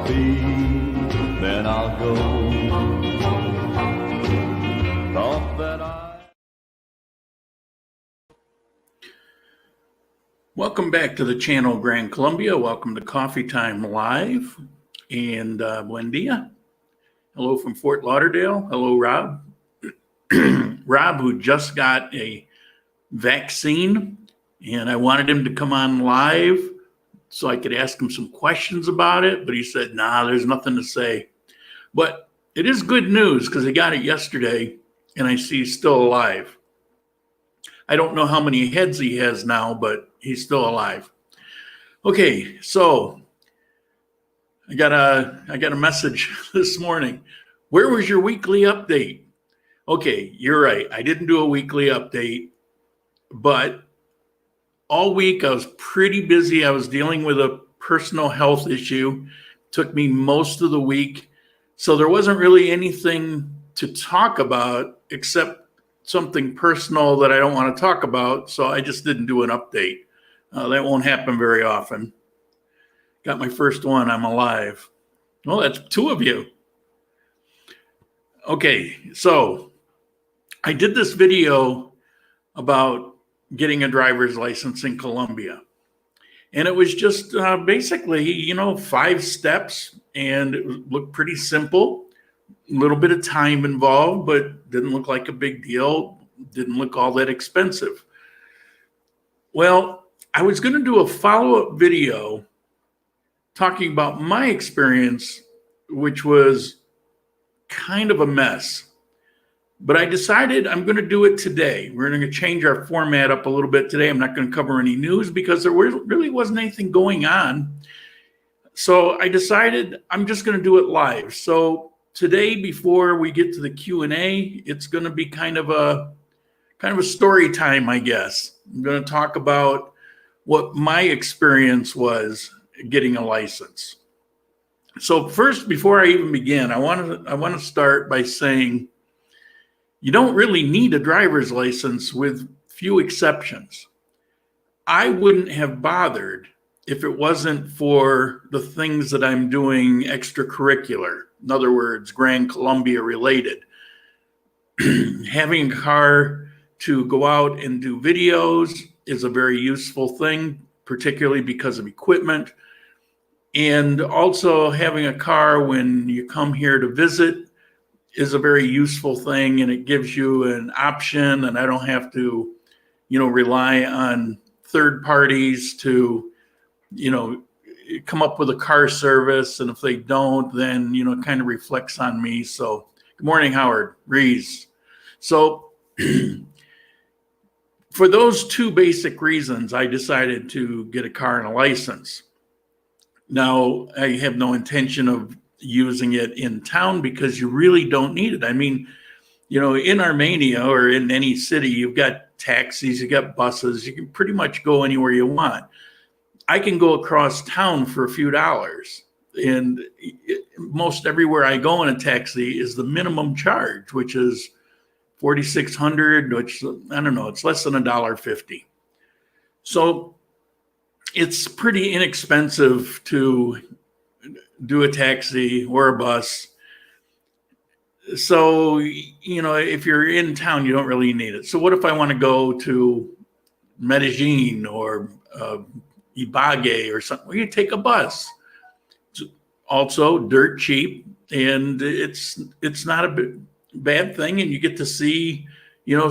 be, then I'll go. Thought that Welcome back to the channel, Grand Colombia. Welcome to Coffee Time Live. And buen dia. Hello from Fort Lauderdale. Hello, Rob. Rob, who just got a vaccine, and I wanted him to come on live so I could ask him some questions about it, but he said, nah, there's nothing to say. But it is good news because he got it yesterday, and I see he's still alive. I don't know how many heads he has now, but he's still alive. Okay, so I got a message this morning. Where was your weekly update? Okay, you're right. I didn't do a weekly update, but all week I was pretty busy. I was dealing with a personal health issue. Took me most of the week. So there wasn't really anything to talk about except something personal that I don't want to talk about. So I just didn't do an update. That won't happen very often. Got my first one. I'm alive. Well, that's two of you. Okay, so I did this video about getting a driver's license in Colombia. And it was just basically, 5 steps, and it looked pretty simple. A little bit of time involved, but didn't look like a big deal. Didn't look all that expensive. Well, I was going to do a follow-up video talking about my experience, which was kind of a mess. But I decided I'm going to do it today. We're going to change our format up a little bit today. I'm not going to cover any news because there really wasn't anything going on. So I decided I'm just going to do it live. So today, before we get to the Q&A, it's going to be kind of a story time, I guess. I'm going to talk about what my experience was getting a license. So first, before I even begin, I want to start by saying you don't really need a driver's license with few exceptions. I wouldn't have bothered if it wasn't for the things that I'm doing extracurricular. In other words, Grand Colombia related. Having a car to go out and do videos is a very useful thing, particularly because of equipment. And also having a car when you come here to visit is a very useful thing, and it gives you an option, and I don't have to, rely on third parties to, come up with a car service. And if they don't, then, it kind of reflects on me. So good morning, Howard Rees. So for those 2 basic reasons, I decided to get a car and a license. Now, I have no intention of using it in town because you really don't need it. I mean, in Armenia or in any city, you've got taxis, you've got buses, you can pretty much go anywhere you want. I can go across town for a few dollars, and most everywhere I go in a taxi is the minimum charge, which is $4,600, which, I don't know, it's less than $1.50. So it's pretty inexpensive to do a taxi or a bus. So, if you're in town, you don't really need it. So what if I want to go to Medellin or Ibagué or something? Well, you take a bus. It's also dirt cheap, and it's not a bad thing, and you get to see,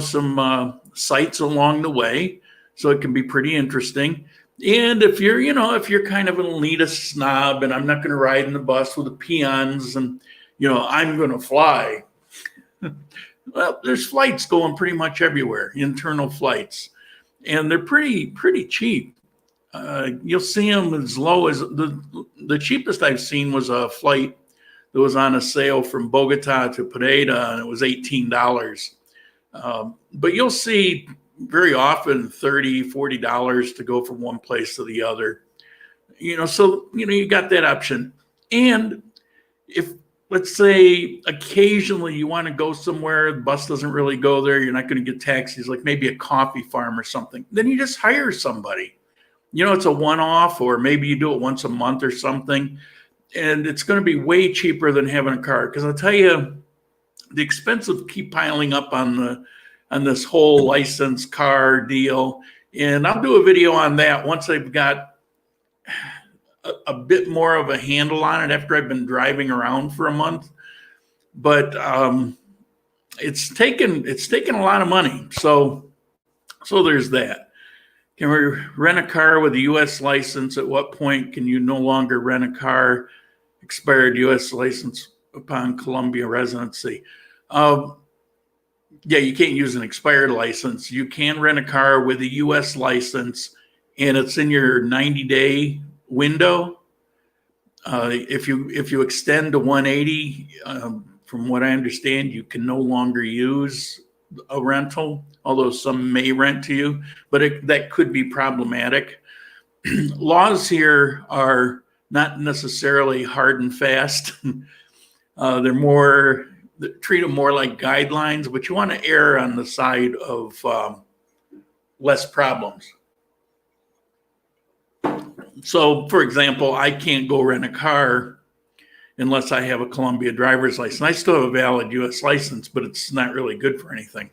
some sights along the way. So it can be pretty interesting. And if you're kind of an elitist snob, and I'm not going to ride in the bus with the peons, and, I'm going to fly. Well, there's flights going pretty much everywhere, internal flights, and they're pretty cheap. You'll see them as low as the cheapest I've seen was a flight that was on a sale from Bogota to Pereira, and it was $18. But you'll see very often $30, $40 to go from one place to the other. So you got that option. And if, let's say, occasionally you want to go somewhere, the bus doesn't really go there, you're not going to get taxis, like maybe a coffee farm or something, then you just hire somebody. It's a one-off, or maybe you do it once a month or something. and it's going to be way cheaper than having a car. Because I'll tell you, the expenses keep piling up on this whole license car deal. And I'll do a video on that once I've got a bit more of a handle on it after I've been driving around for a month. But it's taken a lot of money. So there's that. Can we rent a car with a U.S. license? At what point can you no longer rent a car, expired U.S. license upon Colombia residency? Yeah, you can't use an expired license. You can rent a car with a U.S. license, and it's in your 90-day window. If you extend to 180, from what I understand, you can no longer use a rental, although some may rent to you, but that could be problematic. Laws here are not necessarily hard and fast. They treat them more like guidelines, but you want to err on the side of less problems. So, for example, I can't go rent a car unless I have a Colombia driver's license. I still have a valid U.S. license, but it's not really good for anything.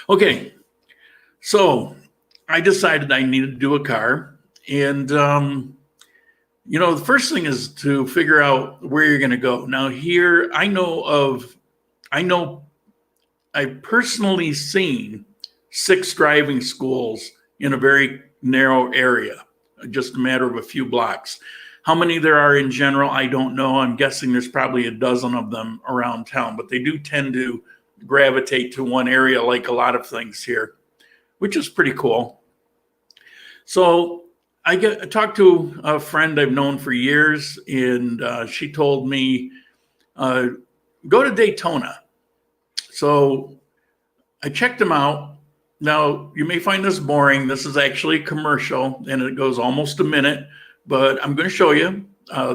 Okay, so I decided I needed to do a car. And, the first thing is to figure out where you're going to go. Now here, I've personally seen 6 driving schools in a very narrow area, just a matter of a few blocks. How many there are in general, I don't know. I'm guessing there's probably a dozen of them around town, but they do tend to gravitate to one area like a lot of things here, which is pretty cool. So I talked to a friend I've known for years, and she told me, go to Daytona. So I checked them out. Now, you may find this boring. This is actually a commercial, and it goes almost a minute, but I'm going to show you.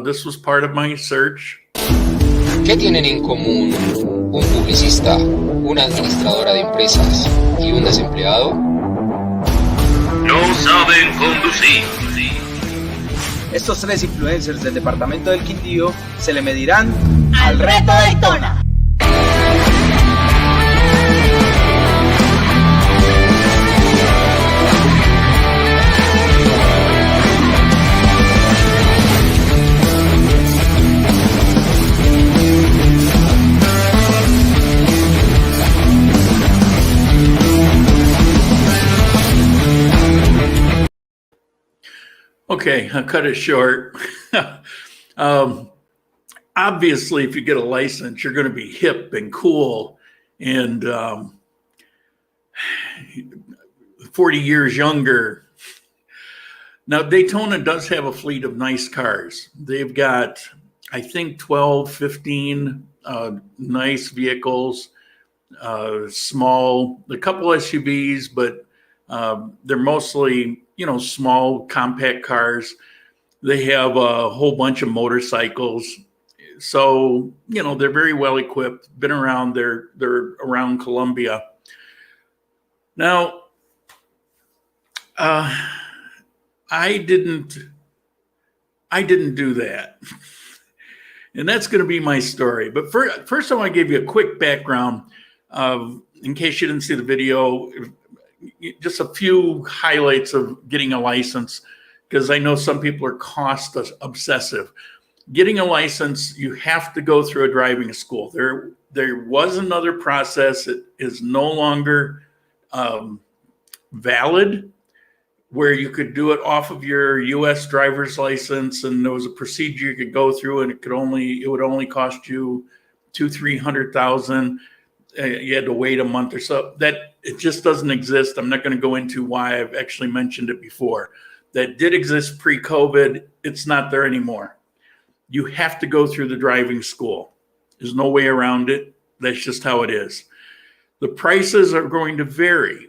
This was part of my search. ¿Qué tienen en común un publicista, una administradora de empresas y un desempleado? No saben conducir. Estos 3 influencers del departamento del Quindío se le medirán al reto Daytona. Okay, I'll cut it short. Obviously, if you get a license, you're going to be hip and cool and 40 years younger. Now, Daytona does have a fleet of nice cars. They've got, I think, 12, 15 nice vehicles, small, a couple SUVs, but they're mostly small compact cars. They have a whole bunch of motorcycles. So, they're very well equipped, been around, they're around Colombia. Now, I didn't do that. And that's going to be my story. But first I want to give you a quick background in case you didn't see the video, just a few highlights of getting a license, because I know some people are cost obsessive. Getting a license, you have to go through a driving school. There was another process. It is no longer valid, where you could do it off of your U.S. driver's license, and there was a procedure you could go through, and it would only cost you $200,000-$300,000. You had to wait a month or so. That it just doesn't exist. I'm not going to go into why. I've actually mentioned it before. That did exist pre-COVID. It's not there anymore. You have to go through the driving school. There's no way around it. That's just how it is. The prices are going to vary.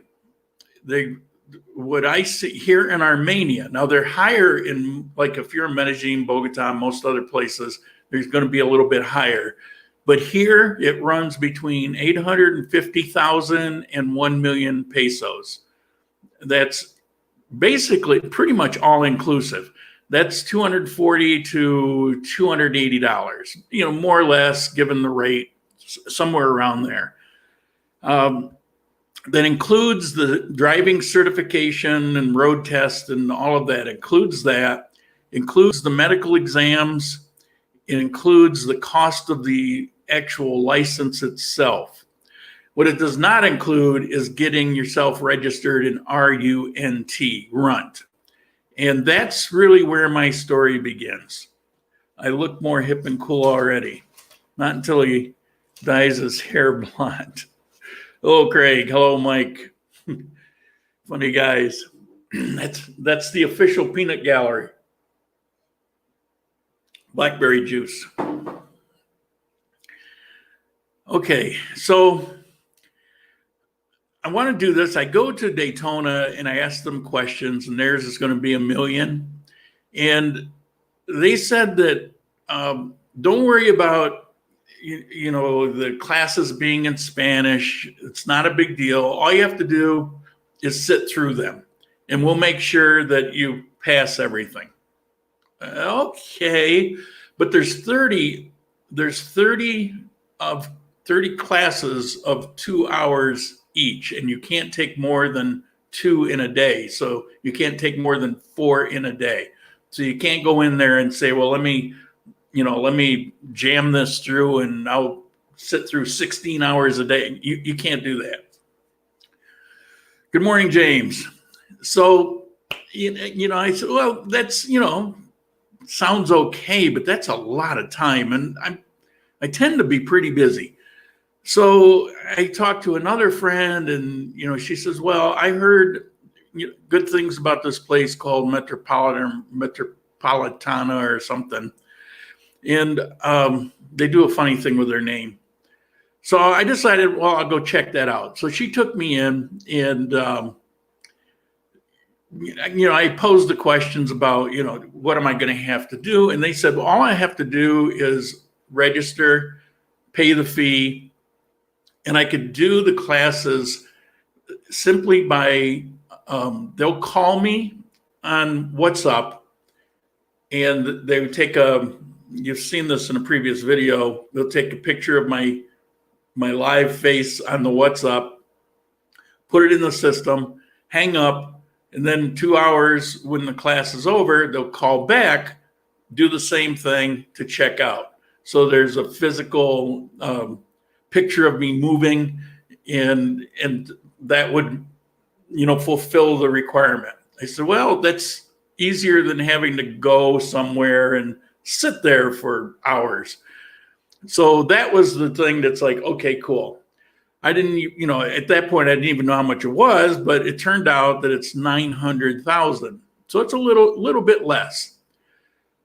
What I see here in Armenia, now they're higher in, like if you're in Medellin, Bogota, most other places, there's going to be a little bit higher. But here it runs between 850,000 and 1 million pesos. That's basically pretty much all inclusive. That's $240 to $280, more or less, given the rate, somewhere around there. That includes the driving certification and road test and all of that. Includes the medical exams. It includes the cost of the actual license itself. What it does not include is getting yourself registered in RUNT. And that's really where my story begins. I look more hip and cool already. Not until he dyes his hair blonde. Hello, Craig. Hello, Mike. Funny guys. That's the official peanut gallery. Blackberry juice. Okay, so I want to do this. I go to Daytona and I ask them questions, and theirs is going to be $1 million. And they said that don't worry about the classes being in Spanish. It's not a big deal. All you have to do is sit through them, and we'll make sure that you pass everything. Okay, but there's 30 classes of 2 hours each, and you can't take more than 2 in a day. So you can't take more than 4 in a day. So you can't go in there and say, well, let me jam this through and I'll sit through 16 hours a day. You can't do that. Good morning, James. So, I said, well, that's, sounds okay, but that's a lot of time. And I tend to be pretty busy. So I talked to another friend, and she says, well, I heard good things about this place called Metropolitana or something. And they do a funny thing with their name. So I decided, well, I'll go check that out. So she took me in, and I posed the questions about, what am I going to have to do? And they said, well, all I have to do is register, pay the fee, and I could do the classes simply by, they'll call me on WhatsApp, and they would take you've seen this in a previous video, they'll take a picture of my live face on the WhatsApp, put it in the system, hang up, and then 2 hours when the class is over, they'll call back, do the same thing to check out. So there's a physical picture of me moving, and that would, fulfill the requirement. I said, well, that's easier than having to go somewhere and sit there for hours. So that was the thing that's like, okay, cool. I didn't, at that point, I didn't even know how much it was, but it turned out that it's 900,000. So it's a little bit less.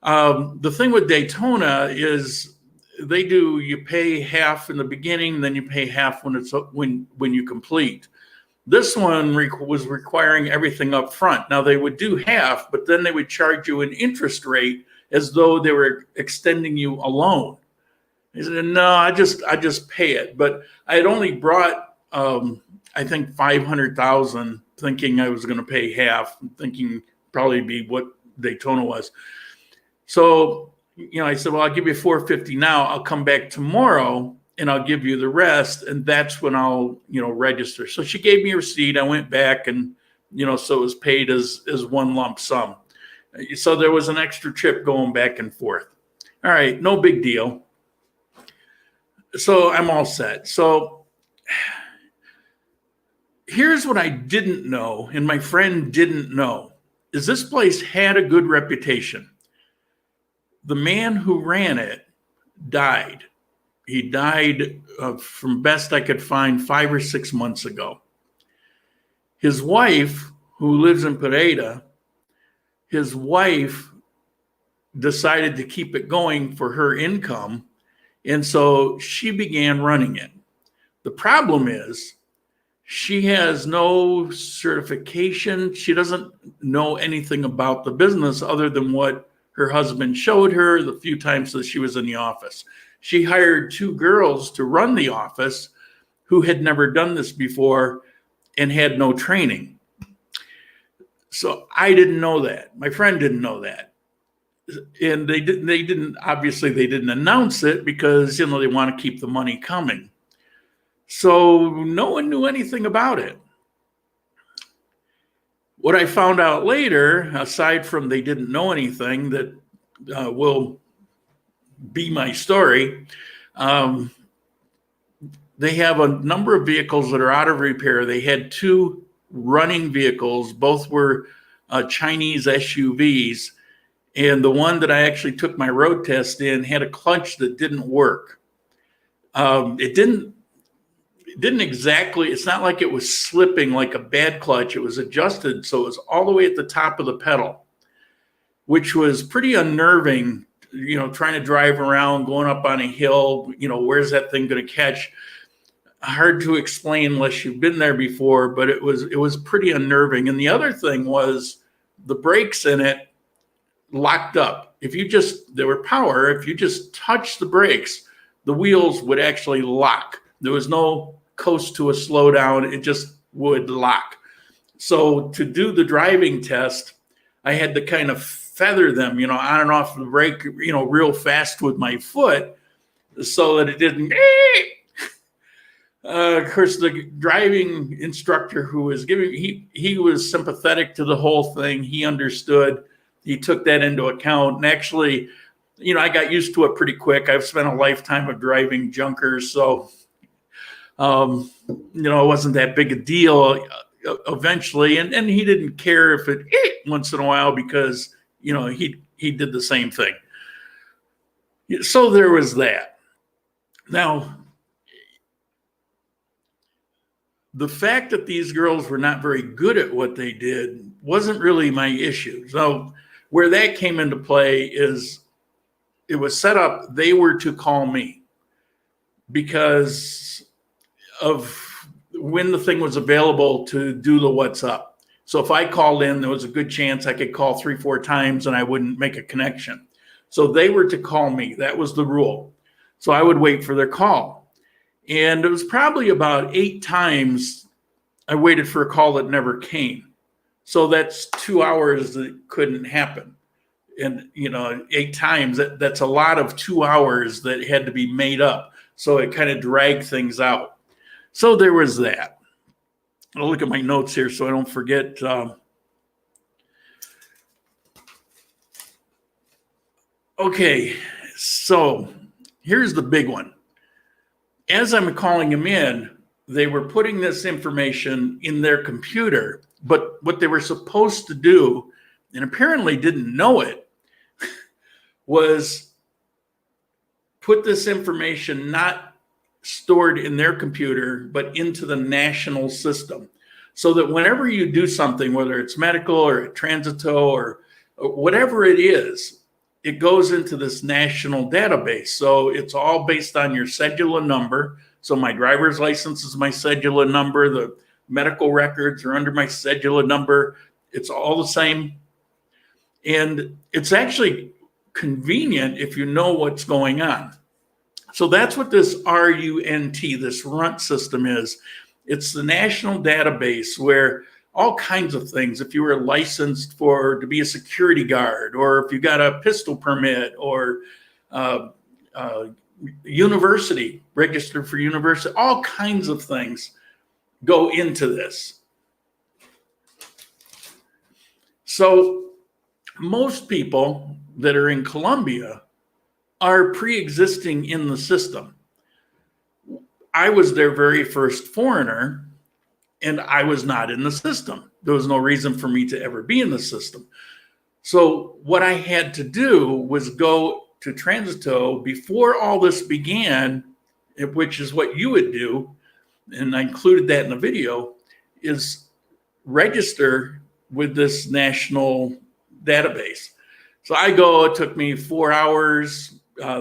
The thing with Daytona is you pay half in the beginning, then you pay half when you complete. This one was requiring everything up front. Now they would do half, but then they would charge you an interest rate as though they were extending you a loan. I said, no, I just pay it. But I had only brought, I think 500,000, thinking I was going to pay half, thinking probably be what Daytona was. So, I said, well, I'll give you 450 now. I'll come back tomorrow and I'll give you the rest. And that's when I'll, register. So she gave me a receipt. I went back and, so it was paid as one lump sum. So there was an extra trip going back and forth. All right, no big deal. So I'm all set. So here's what I didn't know, and my friend didn't know, is this place had a good reputation. The man who ran it died. He died, from best I could find, 5 or 6 months ago. His wife, who lives in Pereira, his wife decided to keep it going for her income, and so she began running it. The problem is she has no certification. She doesn't know anything about the business other than what her husband showed her the few times that she was in the office. She hired 2 girls to run the office who had never done this before and had no training. So I didn't know that. My friend didn't know that. and they didn't obviously they didn't announce it because they want to keep the money coming. So no one knew anything about it. What I found out later, aside from they didn't know anything, that will be my story. They have a number of vehicles that are out of repair. They had 2 running vehicles. Both were Chinese SUVs. And the one that I actually took my road test in had a clutch that didn't work. It didn't exactly, it's not like it was slipping like a bad clutch. It was adjusted so it was all the way at the top of the pedal, which was pretty unnerving, trying to drive around, going up on a hill, where's that thing going to catch? Hard to explain unless you've been there before, but it was pretty unnerving. And the other thing was the brakes in it locked up. There were power, if you just touch the brakes, the wheels would actually lock. There was no coast to a slowdown. It just would lock. So to do the driving test, I had to kind of feather them, on and off the brake, real fast with my foot so that it didn't. Of course, the driving instructor who was giving, he was sympathetic to the whole thing. He understood. He took that into account. And actually, I got used to it pretty quick. I've spent a lifetime of driving junkers. So, it wasn't that big a deal eventually. And he didn't care if it once in a while because, he did the same thing. So there was that. Now, the fact that these girls were not very good at what they did wasn't really my issue. So where that came into play is it was set up, they were to call me because of when the thing was available to do the what's up. So if I called in, there was a good chance I could call 3-4 times and I wouldn't make a connection. So they were to call me. That was the rule. So I would wait for their call. And it was probably about 8 times I waited for a call that never came. So that's 2 hours that couldn't happen. And, 8 times, that's a lot of 2 hours that had to be made up. So it kind of dragged things out. So there was that. I'll look at my notes here so I don't forget. Okay, so here's the big one. As I'm calling them in, they were putting this information in their computer, but what they were supposed to do, and apparently didn't know it, was put this information not stored in their computer, but into the national system. So that whenever you do something, whether it's medical or transito or whatever it is, it goes into this national database. So it's all based on your cedula number. So my driver's license is my cedula number. The medical records are under my cedula number. It's all the same. And it's actually convenient if you know what's going on. So that's what this RUNT, this RUNT system is. It's the national database where all kinds of things, if you were licensed to be a security guard, or if you got a pistol permit, or university, registered for university, all kinds of things go into this. So most people that are in Colombia are pre-existing in the system. I was their very first foreigner, and I was not in the system. There was no reason for me to ever be in the system. So what I had to do was go to Transito before all this began, which is what you would do, and I included that in the video, is register with this national database. So I go, it took me 4 hours.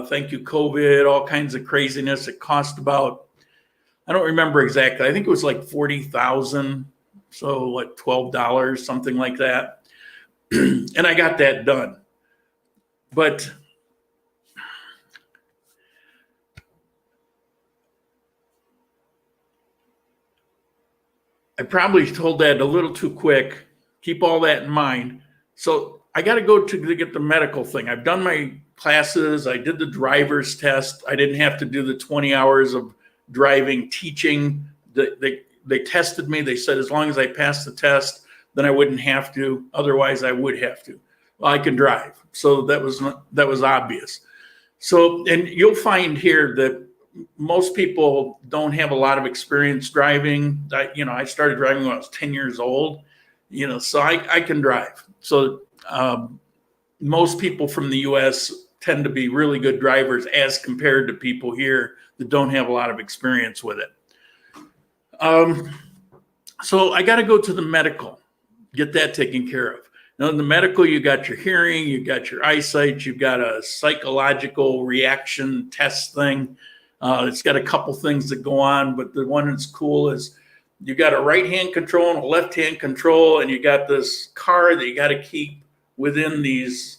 Thank you, COVID, all kinds of craziness. It cost about, I don't remember exactly. I think it was like 40,000. So like $12, something like that. And I got that done. But I probably told that a little too quick. Keep all that in mind. So I got to go to get the medical thing. I've done my classes. I did the driver's test. I didn't have to do the 20 hours of driving, teaching. They tested me. They said as long as I passed the test, then I wouldn't have to. Otherwise, I would have to. Well, I can drive. So that was obvious. So, and you'll find here that most people don't have a lot of experience driving. I started driving when I was 10 years old, so I can drive. So most people from the U.S. tend to be really good drivers as compared to people here that don't have a lot of experience with it. So I got to go to the medical, get that taken care of. Now, in the medical, you got your hearing, you got your eyesight, you've got a psychological reaction test thing. It's got a couple things that go on, but the one that's cool is you got a right-hand control and a left-hand control, and you got this car that you got to keep within this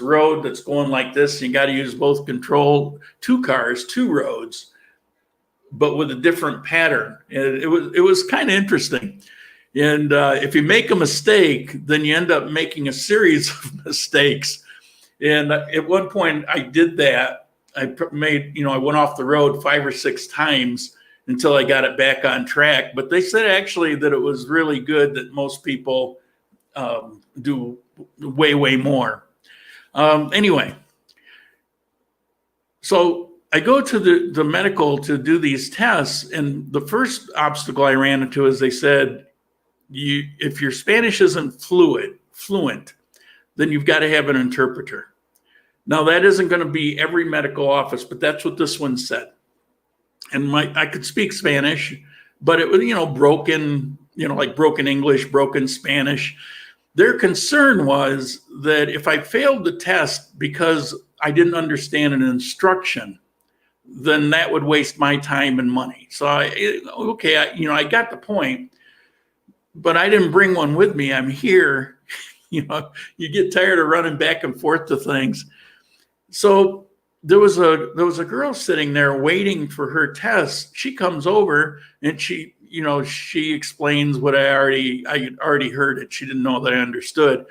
road that's going like this. And you got to use both control, two cars, two roads, but with a different pattern. And it was kind of interesting. And if you make a mistake, then you end up making a series of mistakes. And at one point I did that. I went off the road 5 or 6 times until I got it back on track. But they said actually that it was really good, that most people do way, way more. Anyway, so I go to the medical to do these tests. And the first obstacle I ran into is they said, if your Spanish isn't fluent, then you've got to have an interpreter. Now, that isn't going to be every medical office, but that's what this one said. And I could speak Spanish, but it was, broken, like broken English, broken Spanish. Their concern was that if I failed the test because I didn't understand an instruction, then that would waste my time and money. So I got the point, but I didn't bring one with me. I'm here. You get tired of running back and forth to things. So there was a girl sitting there waiting for her test. She comes over and she explains what I already heard it. She didn't know that I understood,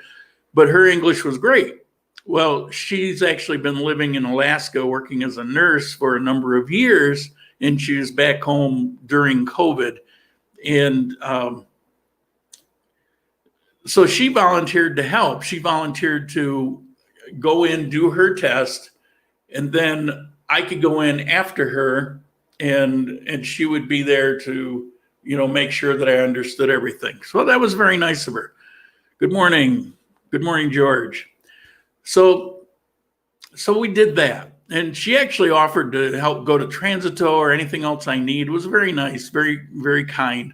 but her English was great. Well, she's actually been living in Alaska working as a nurse for a number of years, and she was back home during COVID. And so she volunteered to help. She volunteered to go in, do her test, and then I could go in after her, and she would be there to, make sure that I understood everything. So that was very nice of her. Good morning. Good morning, George. So we did that. And she actually offered to help go to Transito or anything else I need. It was very nice, very, very kind.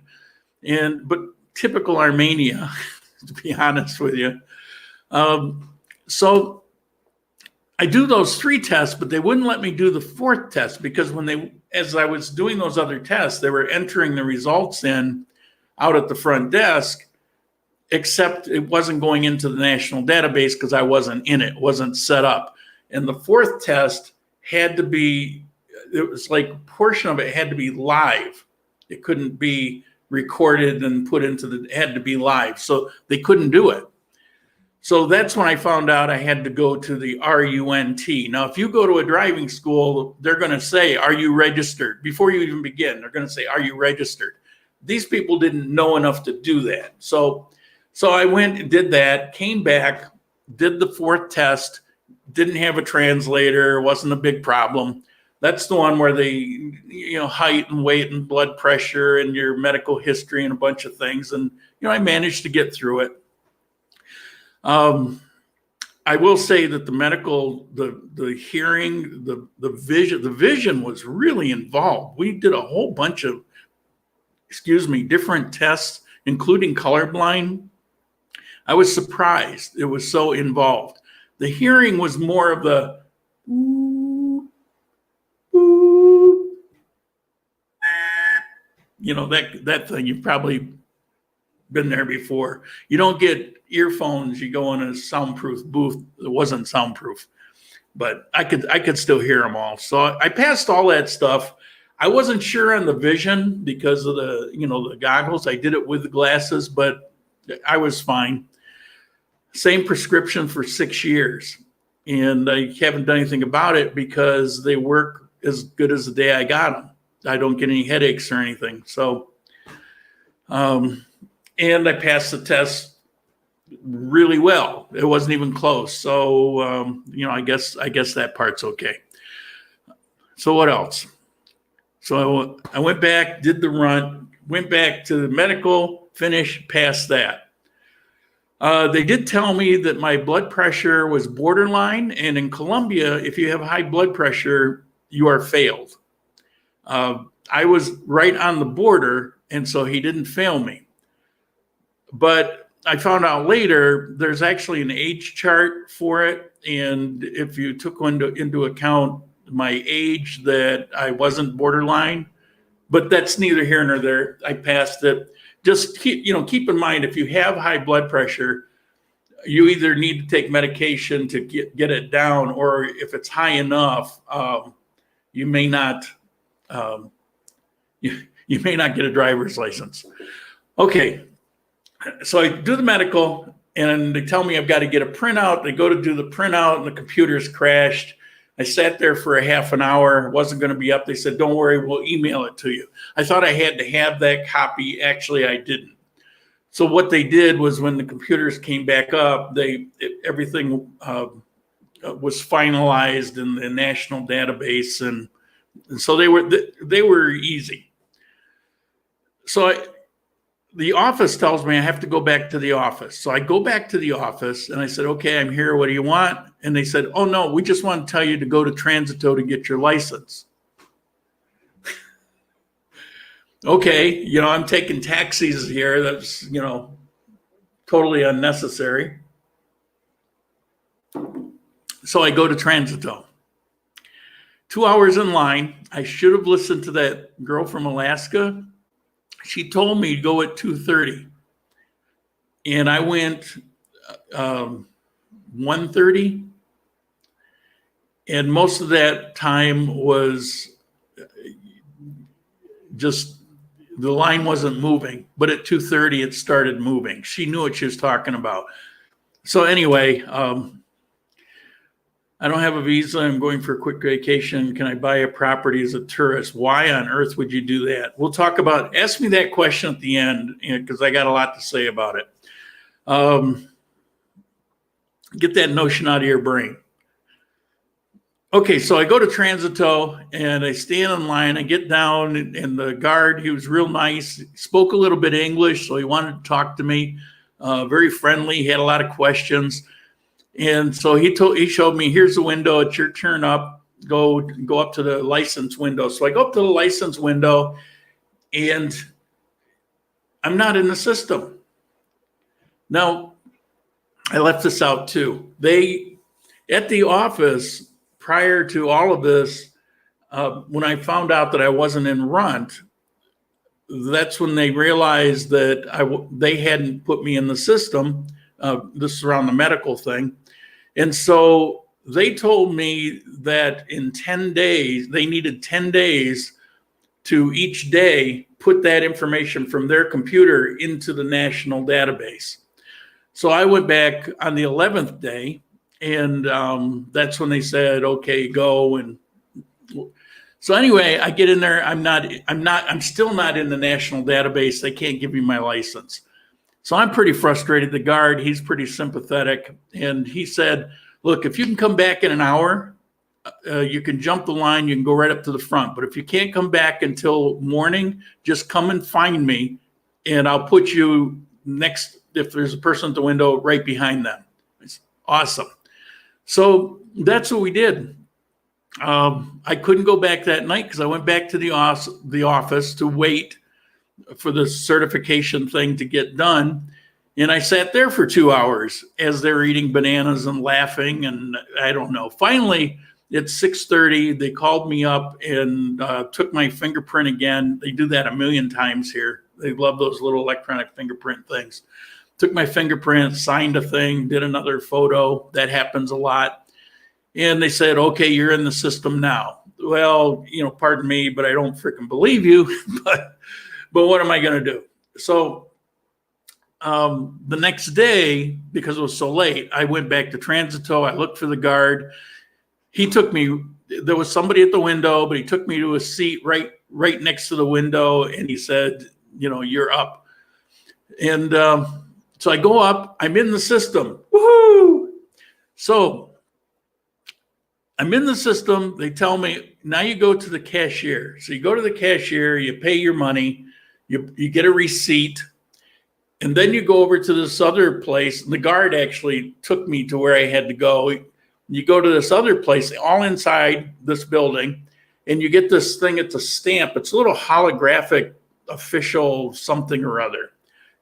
But typical Armenia, to be honest with you. So I do those 3 tests, but they wouldn't let me do the 4th test because as I was doing those other tests, they were entering the results in out at the front desk, except it wasn't going into the national database because I wasn't in it, wasn't set up. And the 4th test it was like a portion of it had to be live. It couldn't be recorded and put it had to be live. So they couldn't do it. So that's when I found out I had to go to the RUNT. Now, if you go to a driving school, they're going to say, are you registered? Before you even begin, they're going to say, are you registered? These people didn't know enough to do that. So I went and did that, came back, did the 4th test, didn't have a translator, wasn't a big problem. That's the one where they, height and weight and blood pressure and your medical history and a bunch of things. And, I managed to get through it. I will say that the medical, the hearing, the vision was really involved. We did a whole bunch of, different tests, including colorblind. I was surprised it was so involved. The hearing was more of the ooh, ooh, that thing. You've probably been there before. You don't get earphones. You go in a soundproof booth. It wasn't soundproof, but I could still hear them all. So I passed all that stuff. I wasn't sure on the vision because of the goggles. I did it with the glasses, but I was fine. Same prescription for 6 years. And I haven't done anything about it because they work as good as the day I got them. I don't get any headaches or anything. So, and I passed the test really well. It wasn't even close. So, I guess that part's okay. So what else? So I went back, did the run, went back to the medical, finished, passed that. They did tell me that my blood pressure was borderline, and in Colombia, if you have high blood pressure, you are failed. I was right on the border, and so he didn't fail me. But I found out later there's actually an age chart for it, and if you took into account my age, that I wasn't borderline, but that's neither here nor there. I passed it. Just keep in mind, if you have high blood pressure, you either need to take medication to get it down, or if it's high enough, you may not you may not get a driver's license. Okay, so I do the medical, and they tell me I've got to get a printout. They go to do the printout, and the computer's crashed. I sat there for a half an hour. It wasn't going to be up. They said, don't worry, we'll email it to you. I thought I had to have that copy. Actually, I didn't. So what they did was, when the computers came back up, everything was finalized in the national database, and so they were easy. So the office tells me I have to go back to the office. So I go back to the office, and I said, okay, I'm here. What do you want? And they said, oh, no, we just want to tell you to go to Transito to get your license. Okay, I'm taking taxis here. That's, totally unnecessary. So I go to Transito. 2 hours in line. I should have listened to that girl from Alaska. She told me to go at 2:30. And I went 1:30. And most of that time was just, the line wasn't moving, but at 2:30 it started moving. She knew what she was talking about. So anyway, I don't have a visa. I'm going for a quick vacation. Can I buy a property as a tourist? Why on earth would you do that? We'll talk about, ask me that question at the end, because I got a lot to say about it. Get that notion out of your brain. Okay, so I go to Transito, and I stand in line. I get down, and the guard, he was real nice, spoke a little bit of English, so he wanted to talk to me. Very friendly. He had a lot of questions. And so he showed me, here's the window. It's your turn up. Go up to the license window. So I go up to the license window, and I'm not in the system. Now, I left this out too. At the office, prior to all of this, when I found out that I wasn't in Runt, that's when they realized that they hadn't put me in the system. This is around the medical thing. And so they told me that in 10 days, they needed 10 days to each day put that information from their computer into the national database. So I went back on the 11th day, and that's when they said, okay, go. And so anyway, I get in there. I'm still not in the national database. They can't give me my license. So I'm pretty frustrated. The guard, he's pretty sympathetic. And he said, look, if you can come back in an hour, you can jump the line. You can go right up to the front. But if you can't come back until morning, just come and find me, and I'll put you next, if there's a person at the window, right behind them. It's awesome. So that's what we did. I couldn't go back that night because I went back to the office to wait for the certification thing to get done. And I sat there for 2 hours as they're eating bananas and laughing. And I don't know. Finally, at 6:30, they called me up and took my fingerprint again. They do that a million times here. They love those little electronic fingerprint things. Took my fingerprint, signed a thing, did another photo. That happens a lot. And they said, okay, you're in the system now. Well, pardon me, but I don't freaking believe you. But what am I going to do? So the next day, because it was so late, I went back to Transito. I looked for the guard. He took me. There was somebody at the window, but he took me to a seat right next to the window, and he said, "You're up." And so I go up. I'm in the system. Woohoo! So I'm in the system. They tell me, now you go to the cashier. So you go to the cashier, you pay your money, you get a receipt, and then you go over to this other place. The guard actually took me to where I had to go. You go to this other place, all inside this building, and you get this thing. It's a stamp. It's a little holographic official something or other.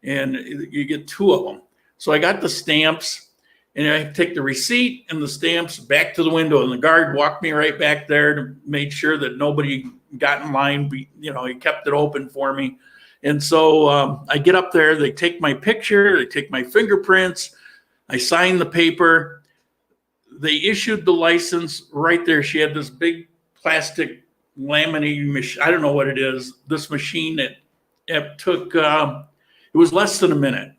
And you get 2 of them. So I got the stamps, and I take the receipt and the stamps back to the window. And the guard walked me right back there to make sure that nobody got in line. He kept it open for me. And so I get up there. They take my picture. They take my fingerprints. I sign the paper. They issued the license right there. She had this big plastic laminating machine. I don't know what it is. This machine it took, it was less than a minute.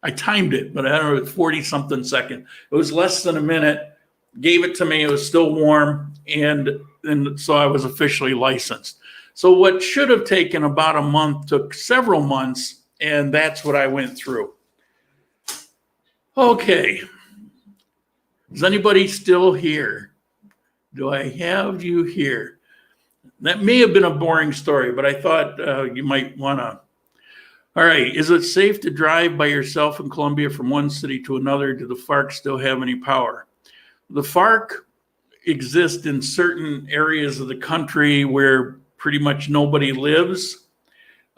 I timed it, but I don't know, 40 something second. It was less than a minute. Gave it to me. It was still warm. And so I was officially licensed. So what should have taken about a month took several months. And that's what I went through. Okay. Is anybody still here? Do I have you here? That may have been a boring story, but I thought you might want to. All right. Is it safe to drive by yourself in Colombia from one city to another? Do the FARC still have any power? The FARC exist in certain areas of the country where pretty much nobody lives.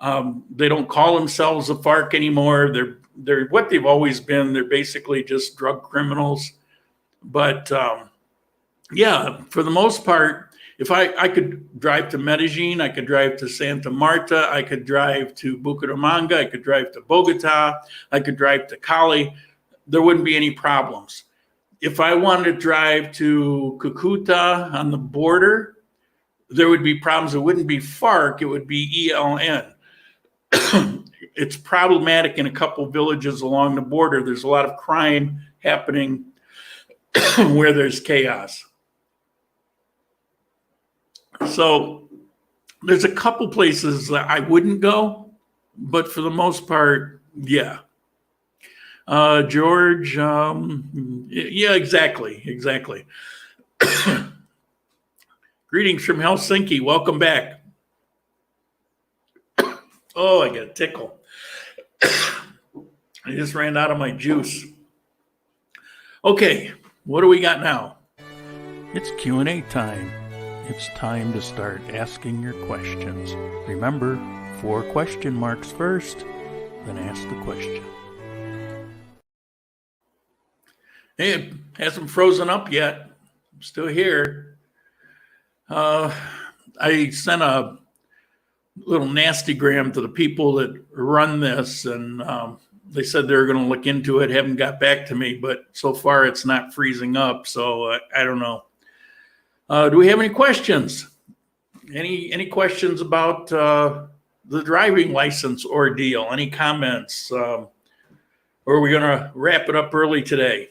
They don't call themselves the FARC anymore. They're what they've always been. They're basically just drug criminals. But yeah, for the most part, if I could drive to Medellin, I could drive to Santa Marta, I could drive to Bucaramanga, I could drive to Bogota, I could drive to Cali, there wouldn't be any problems. If I wanted to drive to Cucuta on the border, there would be problems. It wouldn't be FARC, it would be ELN. It's problematic in a couple villages along the border. There's a lot of crime happening where there's chaos. So there's a couple places that I wouldn't go, but for the most part, yeah. George, yeah, exactly. Greetings from Helsinki. Welcome back. Oh, I got a tickle. I just ran out of my juice. Okay, what do we got now? It's Q&A time. It's time to start asking your questions. Remember, 4 question marks first, then ask the question. Hey, it hasn't frozen up yet. I'm still here. I sent a little nastygram to the people that run this, and they said they were going to look into it. Haven't got back to me, but so far it's not freezing up, so I don't know. Do we have any questions? Any questions about the driving license ordeal? Any comments? Or are we going to wrap it up early today?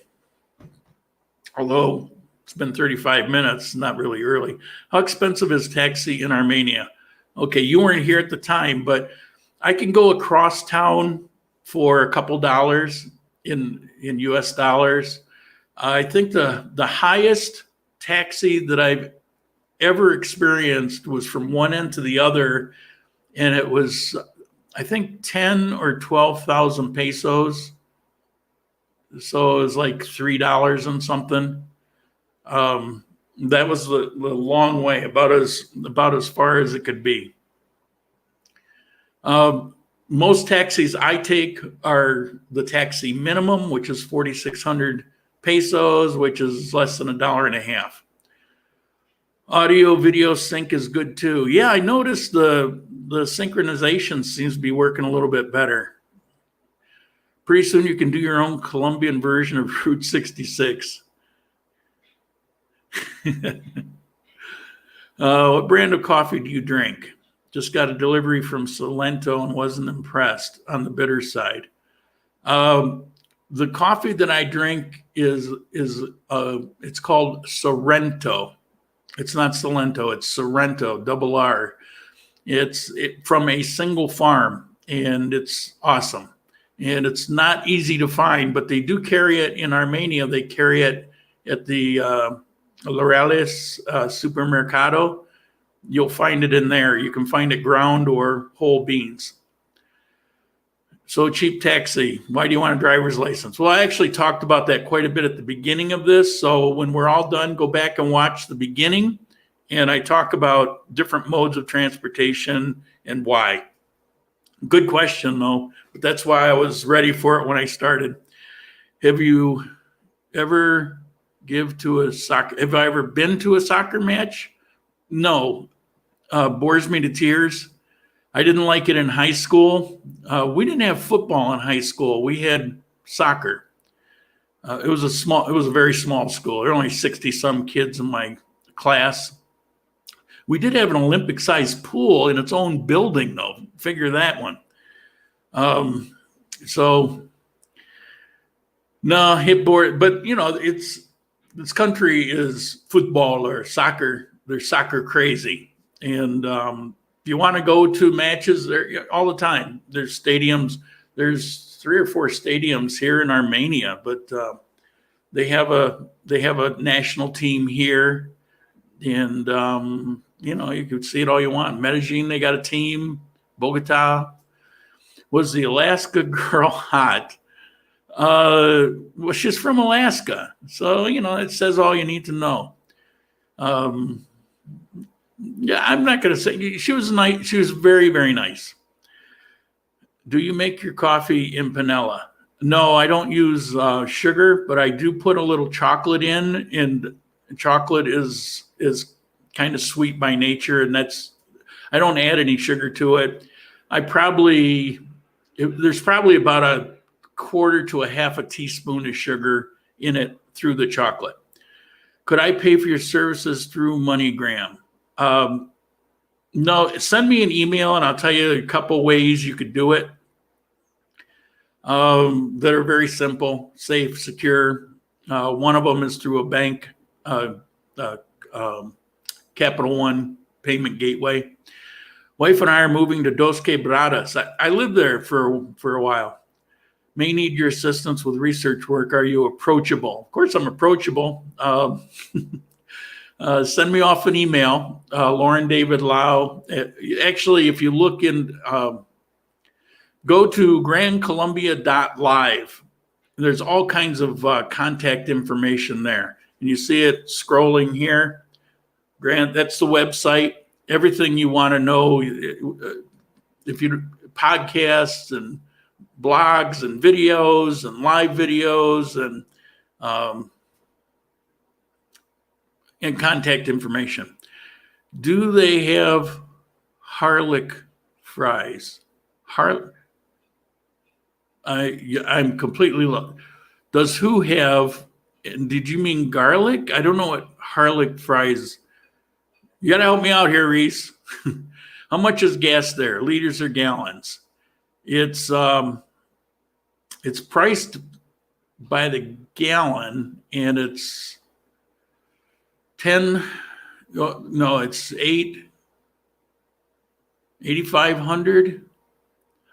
Although it's been 35 minutes, not really early. How expensive is taxi in Armenia? Okay, you weren't here at the time, but I can go across town for a couple dollars in US dollars. I think the highest taxi that I've ever experienced was from one end to the other, and it was, I think, 10 or 12,000 pesos. So it was like $3 and something. That was the long way, about as far as it could be. Most taxis I take are the taxi minimum, which is 4,600 pesos, which is less than $1.50. Audio video sync is good too. Yeah, I noticed the synchronization seems to be working a little bit better. Pretty soon you can do your own Colombian version of Route 66. What brand of coffee do you drink? Just got a delivery from Salento and wasn't impressed on the bitter side. The coffee that I drink is it's called Sorrento. It's not Salento, it's Sorrento, double R. It's from a single farm, and it's awesome. And it's not easy to find, but they do carry it in Armenia. They carry it at the Laureles Supermercado. You'll find it in there. You can find it ground or whole beans. So cheap taxi. Why do you want a driver's license? Well, I actually talked about that quite a bit at the beginning of this. So when we're all done, go back and watch the beginning. And I talk about different modes of transportation and why. Good question, though. But that's why I was ready for it when I started. Have you ever have I ever been to a soccer match? No. Bores me to tears. I didn't like it in high school. We didn't have football in high school. We had soccer. It was a very small school. There were only 60 some kids in my class. We did have an Olympic-sized pool in its own building, though. Figure that one. So no, it bored. But this country is football or soccer. They're soccer crazy, and if you want to go to matches there all the time, there's stadiums. There's 3 or 4 stadiums here in Armenia, but they have a national team here, and you can see it all you want. Medellin, they got a team. Bogota. Was the Alaska girl hot? Well, she's from Alaska, so it says all you need to know. Yeah, I'm not going to say she was nice. She was very, very nice. Do you make your coffee in panela? No, I don't use sugar, but I do put a little chocolate in, and chocolate is kind of sweet by nature, and I don't add any sugar to it. There's probably about a quarter to a half a teaspoon of sugar in it through the chocolate. Could I pay for your services through MoneyGram? No, send me an email and I'll tell you a couple ways you could do it that are very simple, safe, secure. One of them is through a bank, Capital One payment gateway. Wife and I are moving to Dos Quebradas. I lived there for a while. May need your assistance with research work. Are you approachable? Of course, I'm approachable. Send me off an email, Lauren David Lau. Actually, if you look in, go to grandcolumbia.live. There's all kinds of contact information there. And you see it scrolling here. That's the website. Everything you want to know, if you podcasts and blogs and videos and live videos and contact information. Do they have harlic fries? I'm completely lost. Does who have? Did you mean garlic? I don't know what harlic fries. You got to help me out here, Reese. How much is gas there? Liters or gallons? It's priced by the gallon, and it's 8,500.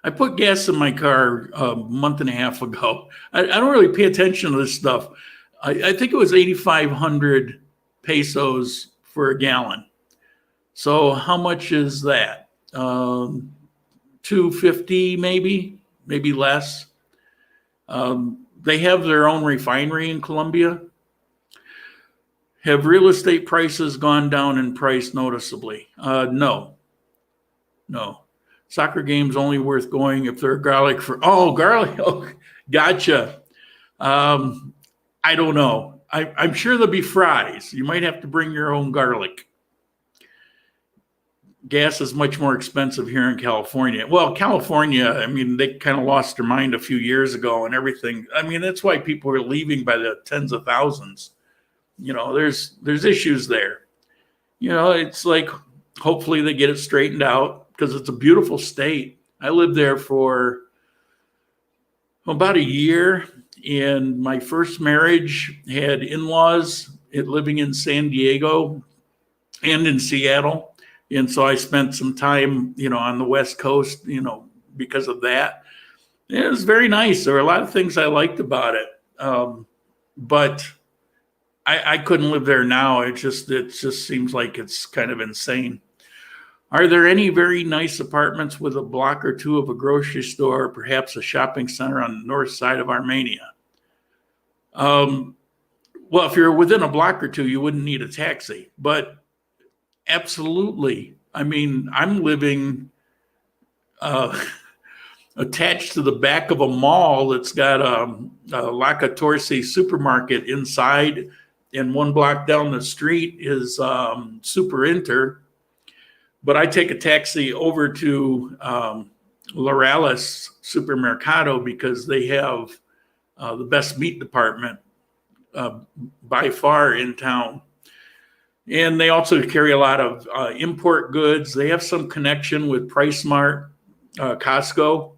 I put gas in my car a month and a half ago. I don't really pay attention to this stuff. I think it was 8,500 pesos for a gallon. So how much is that? 250 maybe less. They have their own refinery in Colombia. Have real estate prices gone down in price noticeably? No. Soccer games only worth going if they're garlic. Garlic. Oh, gotcha. I don't know. I'm sure there'll be fries. You might have to bring your own garlic. Gas is much more expensive here in California. Well, California, they kind of lost their mind a few years ago and everything. That's why people are leaving by the tens of thousands. There's issues there. It's like, hopefully they get it straightened out because it's a beautiful state. I lived there for, about a year. And my first marriage had in-laws living in San Diego and in Seattle. And so I spent some time, on the West Coast, because of that. And it was very nice. There were a lot of things I liked about it. But I couldn't live there now. It just seems like it's kind of insane. Are there any very nice apartments with a block or two of a grocery store, or perhaps a shopping center on the north side of Armenia? Well, if you're within a block or two, you wouldn't need a taxi, but absolutely. I mean, I'm living attached to the back of a mall that's got a La Catorce supermarket inside, and one block down the street is Super Inter. But I take a taxi over to Lorales Supermercado because they have the best meat department by far in town. And they also carry a lot of import goods. They have some connection with PriceSmart, Costco,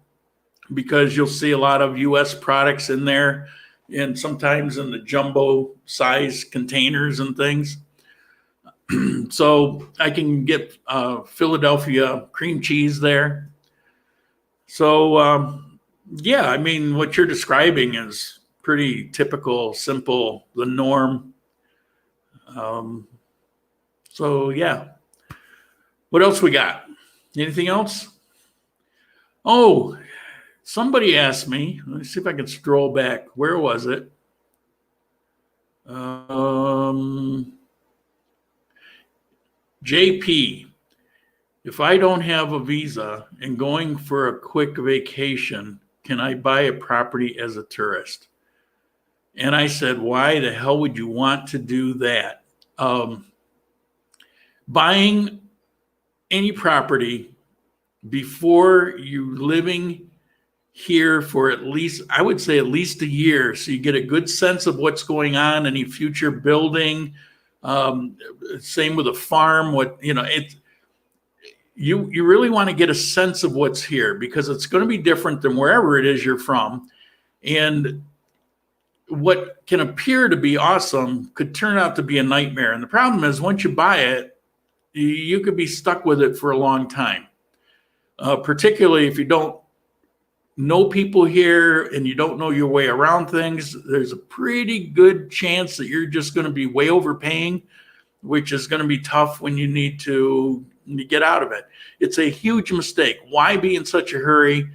because you'll see a lot of U.S. products in there, and sometimes in the jumbo size containers and things. So I can get Philadelphia cream cheese there. So, yeah, I mean, what you're describing is pretty typical, simple, the norm. So, yeah. What else we got? Anything else? Oh, somebody asked me. Let me see if I can scroll back. Where was it? JP, if I don't have a visa and going for a quick vacation, can I buy a property as a tourist? And I said, why the hell would you want to do that? Buying any property before you're living here for at least, I would say at least a year, so you get a good sense of what's going on, any future building. Same with a farm. You really want to get a sense of what's here, because it's going to be different than wherever it is you're from. And what can appear to be awesome could turn out to be a nightmare. And the problem is, once you buy it, you could be stuck with it for a long time, particularly if you don't know people here and you don't know your way around things. There's a pretty good chance that you're just going to be way overpaying, which is going to be tough when you need to get out of it. It's a huge mistake. Why be in such a hurry?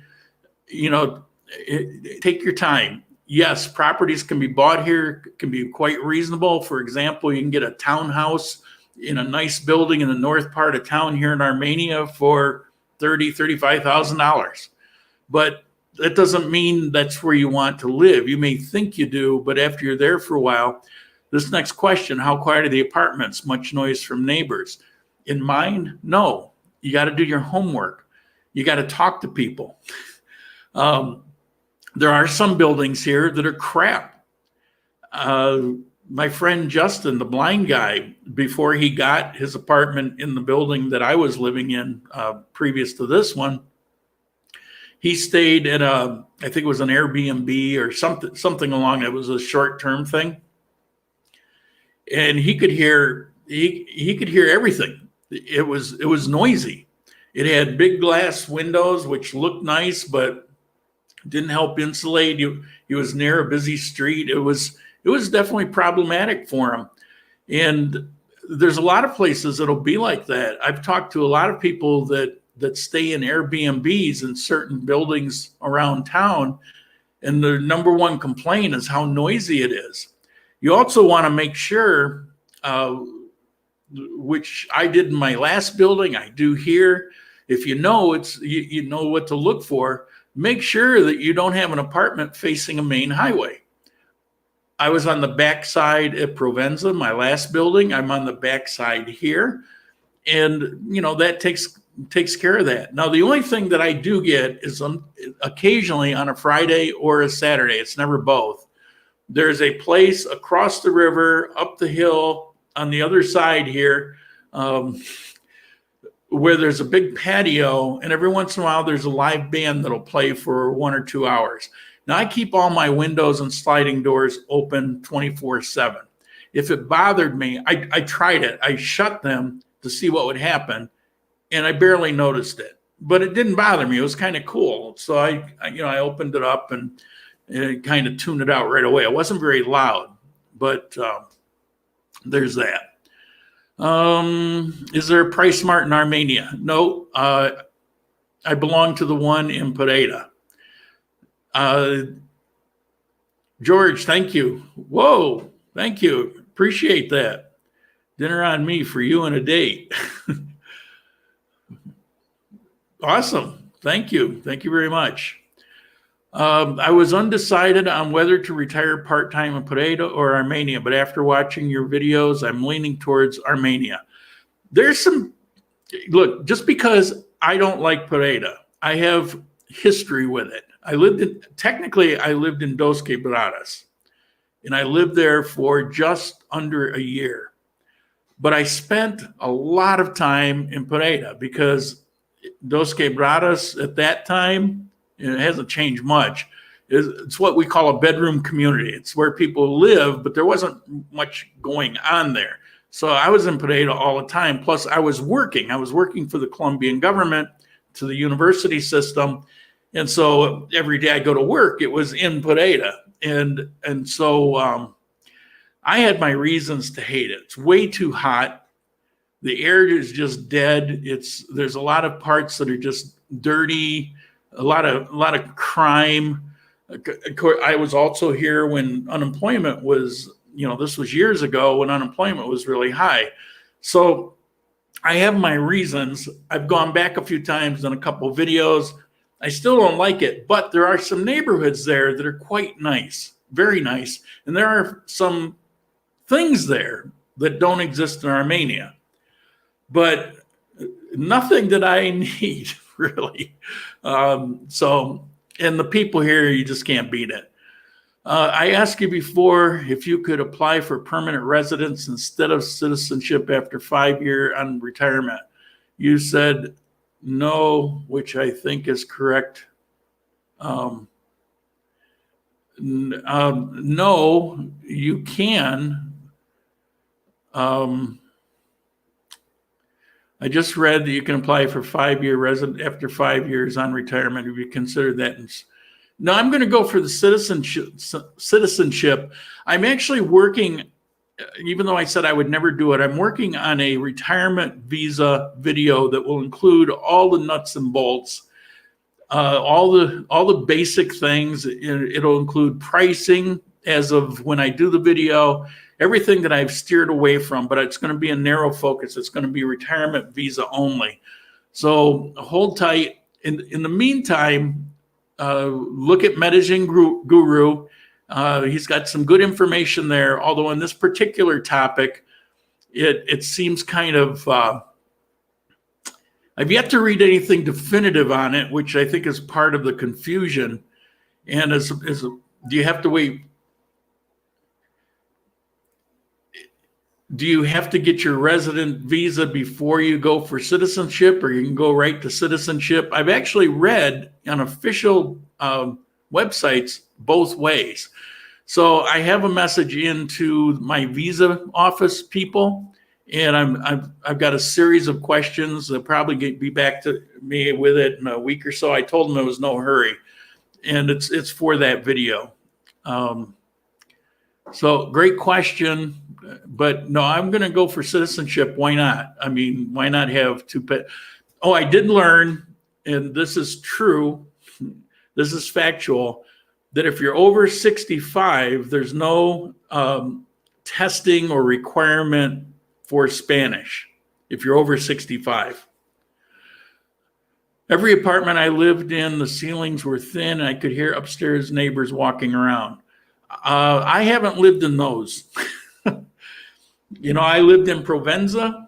Take your time. Yes, properties can be bought here, can be quite reasonable. For example, you can get a townhouse in a nice building in the north part of town here in Armenia for $30,000, $35,000. But that doesn't mean that's where you want to live. You may think you do, but after you're there for a while, this next question, how quiet are the apartments? Much noise from neighbors? In mine, no. You got to do your homework. You got to talk to people. There are some buildings here that are crap. My friend Justin, the blind guy, before he got his apartment in the building that I was living in previous to this one, he stayed at I think it was an Airbnb or something along. It was a short-term thing, and he could hear everything. It was noisy. It had big glass windows, which looked nice, but didn't help insulate. He was near a busy street. It was definitely problematic for him. And there's a lot of places that'll be like that. I've talked to a lot of people that stay in Airbnbs in certain buildings around town, and the number one complaint is how noisy it is. You also want to make sure, which I did in my last building, I do here. If you know you know what to look for, make sure that you don't have an apartment facing a main highway. I was on the backside at Provenza, my last building. I'm on the backside here, and that takes care of that. Now, the only thing that I do get is occasionally on a Friday or a Saturday. It's never both. There's a place across the river, up the hill on the other side here, where there's a big patio, and every once in a while there's a live band that'll play for 1 or 2 hours. Now, I keep all my windows and sliding doors open 24/7. If it bothered me, I tried it. I shut them to see what would happen, and I barely noticed it. But it didn't bother me. It was kind of cool. So I opened it up and kind of tuned it out right away. It wasn't very loud, but there's that. Is there a Price Mart in Armenia? No, I belong to the one in Pareda. George, thank you. Whoa, thank you. Appreciate that. Dinner on me for you and a date. Awesome. Thank you. Thank you very much. I was undecided on whether to retire part-time in Pareda or Armenia, but after watching your videos, I'm leaning towards Armenia. There's some, look, just because I don't like Pareda, I have history with it. Technically, I lived in Dos Quebradas, and I lived there for just under a year. But I spent a lot of time in Pareda because Dos Quebradas at that time, it hasn't changed much. It's what we call a bedroom community. It's where people live, but there wasn't much going on there. So I was in Pareda all the time. Plus, I was working. I was working for the Colombian government, to the university system. And so every day I go to work, it was in Pareda. And so I had my reasons to hate it. It's way too hot. The air is just dead. There's a lot of parts that are just dirty, a lot of crime. I was also here when unemployment was, this was years ago when unemployment was really high. So I have my reasons. I've gone back a few times, done a couple of videos. I still don't like it, but there are some neighborhoods there that are quite nice, very nice. And there are some things there that don't exist in Armenia, but nothing that I need really. And the people here, you just can't beat it. I asked you before if you could apply for permanent residence instead of citizenship after 5 years on retirement. You said no, which I think is correct. No, you can. I just read that you can apply for 5-year resident after 5 years on retirement if you consider that. No, I'm going to go for the citizenship. I'm actually working, even though I said I would never do it, I'm working on a retirement visa video that will include all the nuts and bolts, all the basic things. It'll include pricing as of when I do the video, everything that I've steered away from, but it's going to be a narrow focus. It's going to be retirement visa only. So hold tight. In the meantime, look at Medellin Guru. He's got some good information there, although on this particular topic, it seems kind of, I've yet to read anything definitive on it, which I think is part of the confusion. And do you have to wait? Do you have to get your resident visa before you go for citizenship, or you can go right to citizenship? I've actually read on official websites both ways. So I have a message into my visa office people, and I've got a series of questions. They'll probably be back to me with it in a week or so. I told them there was no hurry, and it's for that video. So great question, but no, I'm going to go for citizenship. Why not? I mean, why not have two pets? Oh, I did learn, and this is true, this is factual, that if you're over 65, there's no testing or requirement for Spanish if you're over 65. Every apartment I lived in, the ceilings were thin, and I could hear upstairs neighbors walking around. I haven't lived in those. I lived in Provenza,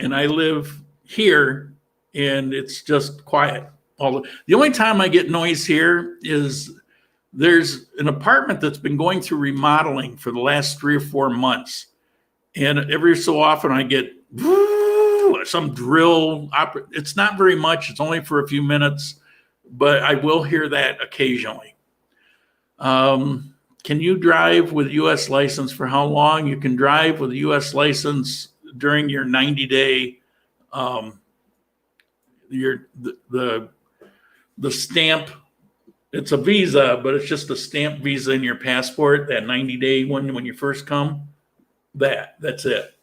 and I live here, and it's just quiet. The only time I get noise here is there's an apartment that's been going through remodeling for the last 3 or 4 months. And every so often I get some drill. It's not very much. It's only for a few minutes, but I will hear that occasionally. Can you drive with U.S. license for how long? You can drive with a U.S. license during your 90-day, the stamp. It's a visa, but it's just a stamp visa in your passport, that 90-day one when you first come. That's it.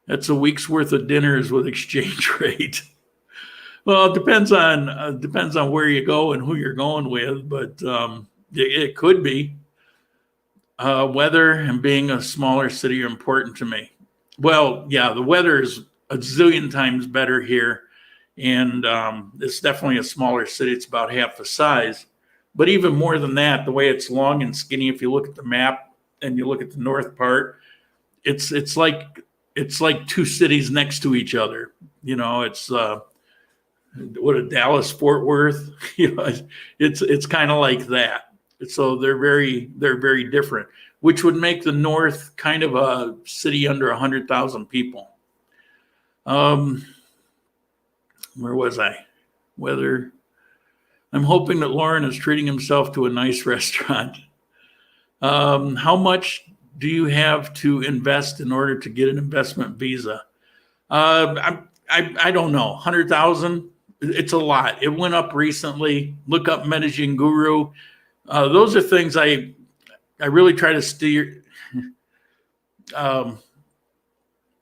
That's a week's worth of dinners with exchange rate. Well, it depends on where you go and who you're going with, but it could be. Weather and being a smaller city are important to me. Well, yeah, the weather is a zillion times better here, and it's definitely a smaller city. It's about half the size, but even more than that, the way it's long and skinny. If you look at the map and you look at the north part, it's like two cities next to each other. You know, it's what a Dallas Fort Worth. You know, it's kind of like that. So they're very different, which would make the north kind of a city under 100,000 people. Where was I? Weather. I'm hoping that Lauren is treating himself to a nice restaurant. How much do you have to invest in order to get an investment visa? I don't know. 100,000. It's a lot. It went up recently. Look up Medellin Guru. Those are things I really try to steer.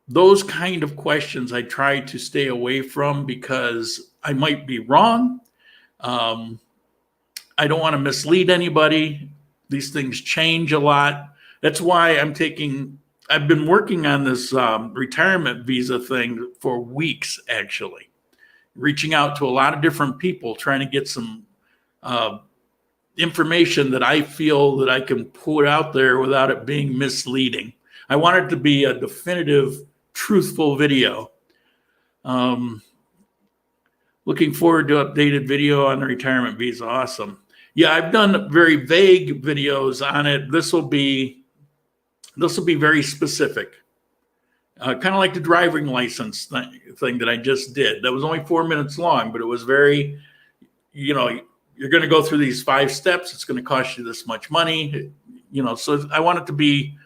Those kind of questions I try to stay away from because I might be wrong. I don't want to mislead anybody. These things change a lot. That's why I've been working on this retirement visa thing for weeks, actually. Reaching out to a lot of different people, trying to get some information that I feel that I can put out there without it being misleading. I want it to be a definitive, truthful video. Looking forward to updated video on the retirement visa. Awesome. Yeah, I've done very vague videos on it. This will be very specific. Kind of like the driving license thing that I just did. That was only 4 minutes long, but it was very, you know, you're going to go through these 5 steps. It's going to cost you this much money, you know. So I want it to be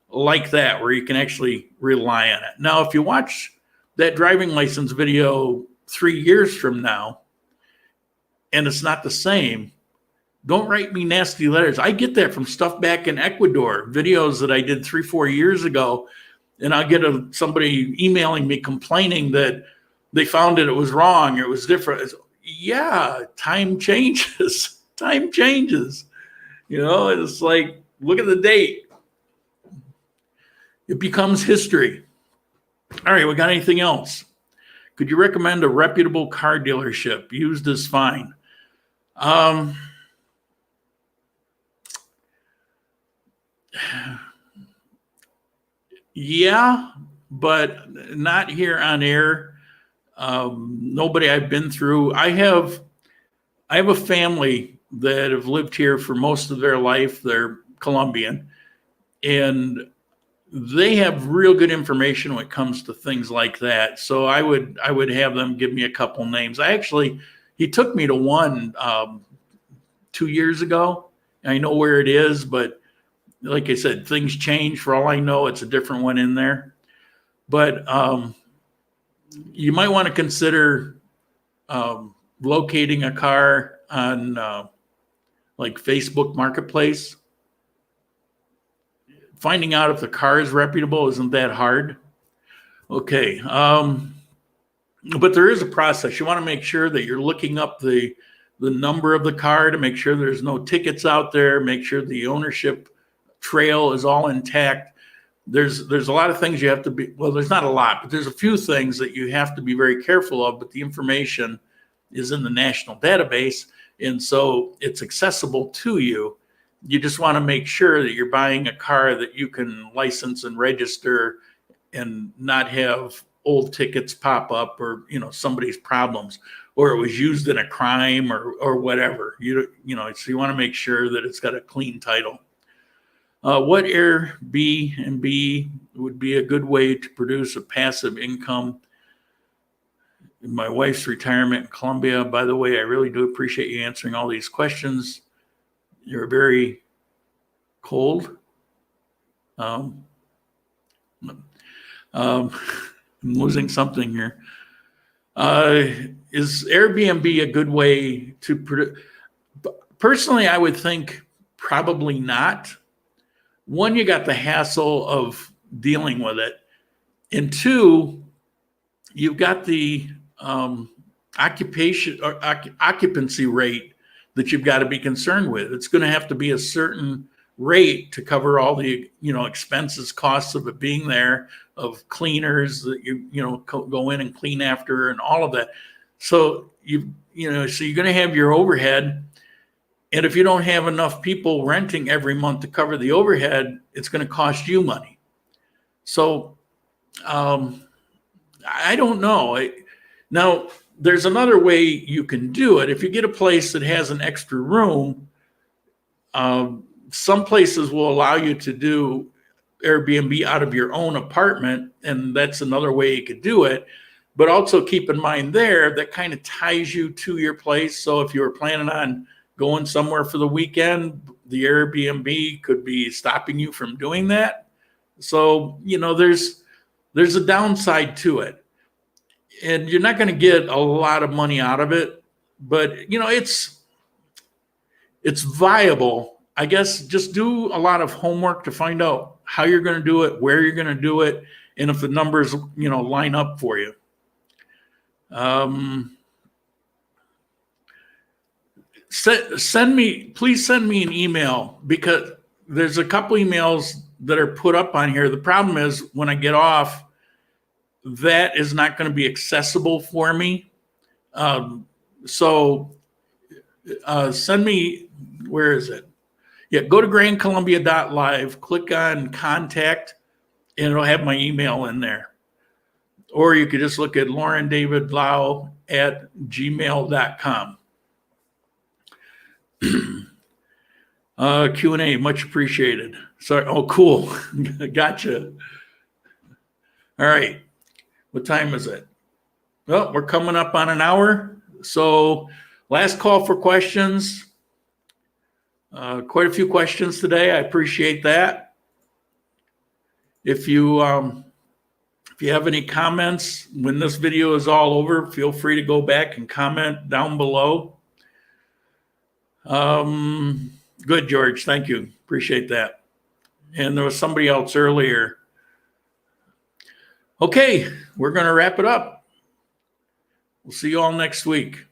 like that, where you can actually rely on it. Now, if you watch that driving license video 3 years from now, and it's not the same, don't write me nasty letters. I get that from stuff back in Ecuador, videos that I did 3-4 years ago. And I'll get somebody emailing me complaining that they found it was wrong or it was different. Yeah, time changes. Time changes. You know, it's like, look at the date. It becomes history. All right, we got anything else? Could you recommend a reputable car dealership? Used is fine. Yeah, but not here on air. Nobody I've been through. I have a family that have lived here for most of their life. They're Colombian, and they have real good information when it comes to things like that. So I would have them give me a couple names. He took me to one 2 years ago. I know where it is, but like I said, things change. For all I know, it's a different one in there. But you might want to consider locating a car on like Facebook Marketplace. Finding out if the car is reputable isn't that hard. Okay. But there is a process. You want to make sure that you're looking up the number of the car to make sure there's no tickets out there, make sure the ownership trail is all intact. There's a lot of things you have to be, well, there's not a lot, but there's a few things that you have to be very careful of, but the information is in the national database, and so it's accessible to you. You just want to make sure that you're buying a car that you can license and register and not have old tickets pop up, or, you know, somebody's problems, or it was used in a crime or whatever. You know, so you want to make sure that it's got a clean title. What Airbnb would be a good way to produce a passive income? my wife's retirement in Colombia. By the way, I really do appreciate you answering all these questions. You're very cold. I'm losing something here. Is Airbnb a good way to personally, I would think probably not. One, you got the hassle of dealing with it. And two, you've got the occupancy rate that you've got to be concerned with. It's going to have to be a certain rate to cover all the, expenses, costs of it being there, of cleaners that go in and clean after and all of that. So so you're going to have your overhead. And if you don't have enough people renting every month to cover the overhead, it's going to cost you money. So I don't know. Now, there's another way you can do it. If you get a place that has an extra room, some places will allow you to do Airbnb out of your own apartment, and that's another way you could do it. But also keep in mind that kind of ties you to your place. So if you were planning on going somewhere for the weekend, the Airbnb could be stopping you from doing that. So, there's a downside to it. And you're not going to get a lot of money out of it, but it's viable. I guess just do a lot of homework to find out how you're going to do it, where you're going to do it, and if the numbers, line up for you. Please send me an email, because there's a couple emails that are put up on here. The problem is when I get off, that is not going to be accessible for me. So send me, where is it? Yeah, go to grandcolumbia.live, click on contact, and it'll have my email in there. Or you could just look at laurendavidlau@gmail.com. Q&A, much appreciated. Sorry. Oh, cool. Gotcha. All right. What time is it? Well, we're coming up on an hour. So last call for questions. Quite a few questions today. I appreciate that. If you have any comments when this video is all over, feel free to go back and comment down below. Good, George. Thank you. Appreciate that. And there was somebody else earlier. Okay, we're going to wrap it up. We'll see you all next week.